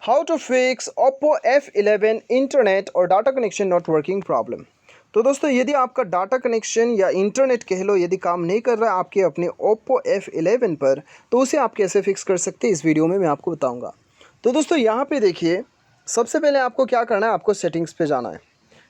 How to fix Oppo F11 internet और data connection not working problem. तो दोस्तों यदि आपका डाटा कनेक्शन या इंटरनेट कह लो यदि काम नहीं कर रहा है आपके अपने ओप्पो F11 पर, तो उसे आप कैसे फिक्स कर सकते हैं इस वीडियो में मैं आपको बताऊंगा। तो दोस्तों यहाँ पे देखिए, सबसे पहले आपको क्या करना है, आपको सेटिंग्स पे जाना है।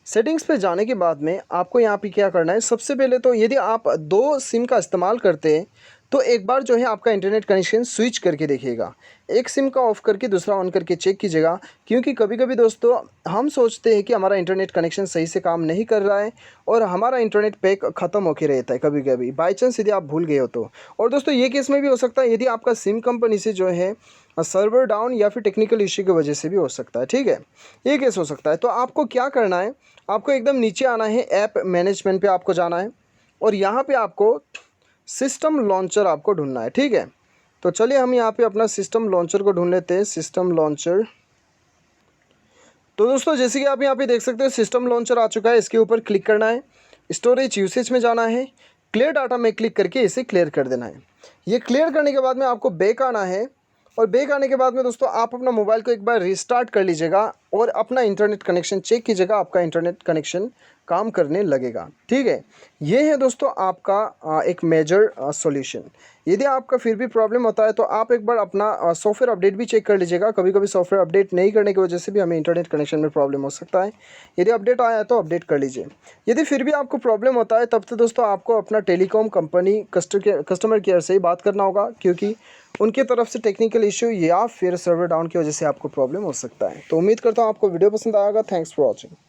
सेटिंग्स पे जाने के बाद में आपको यहाँ पे क्या करना है, सबसे पहले तो यदि आप दो सिम का इस्तेमाल करते हैं तो एक बार जो है आपका इंटरनेट कनेक्शन स्विच करके देखिएगा। एक सिम का ऑफ़ करके दूसरा ऑन करके चेक कीजिएगा, क्योंकि कभी कभी दोस्तों हम सोचते हैं कि हमारा इंटरनेट कनेक्शन सही से काम नहीं कर रहा है और हमारा इंटरनेट पैक ख़त्म होके रहता है कभी कभी, बाई चांस यदि आप भूल गए हो तो। और दोस्तों ये केस में भी हो सकता है यदि आपका सिम कंपनी से जो है सर्वर डाउन या फिर टेक्निकल इश्यू की वजह से भी हो सकता है। ठीक है, ये केस हो सकता है। तो आपको क्या करना है, आपको एकदम नीचे आना है, ऐप मैनेजमेंट पे आपको जाना है और यहाँ पे आपको सिस्टम लॉन्चर आपको ढूंढना है। ठीक है, तो चलिए हम यहाँ पे अपना सिस्टम लॉन्चर को ढूंढ लेते हैं, सिस्टम लॉन्चर। तो दोस्तों जैसे कि आप यहाँ पे देख सकते हो सिस्टम लॉन्चर आ चुका है, इसके ऊपर क्लिक करना है, स्टोरेज यूसेज में जाना है, क्लियर डाटा में क्लिक करके इसे क्लियर कर देना है। ये क्लियर करने के बाद में आपको बैक आना है और बैक आने के बाद में दोस्तों आप अपना मोबाइल को एक बार रिस्टार्ट कर लीजिएगा और अपना इंटरनेट कनेक्शन चेक कीजिएगा, आपका इंटरनेट कनेक्शन काम करने लगेगा। ठीक है, ये है दोस्तों आपका एक मेजर सॉल्यूशन। यदि आपका फिर भी प्रॉब्लम होता है तो आप एक बार अपना सॉफ्टवेयर अपडेट भी चेक कर लीजिएगा। कभी कभी सॉफ्टवेयर अपडेट नहीं करने की वजह से भी हमें इंटरनेट कनेक्शन में प्रॉब्लम हो सकता है। यदि अपडेट आया है तो अपडेट कर लीजिए। यदि फिर भी आपको प्रॉब्लम होता है तब तो दोस्तों आपको अपना टेलीकॉम कंपनी कस्टमर केयर से ही बात करना होगा, क्योंकि उनकी तरफ से टेक्निकल इशू या फिर सर्वर डाउन की वजह से आपको प्रॉब्लम हो सकता है। तो उम्मीद करता हूँ आपको वीडियो पसंद आएगा। Thanks for watching.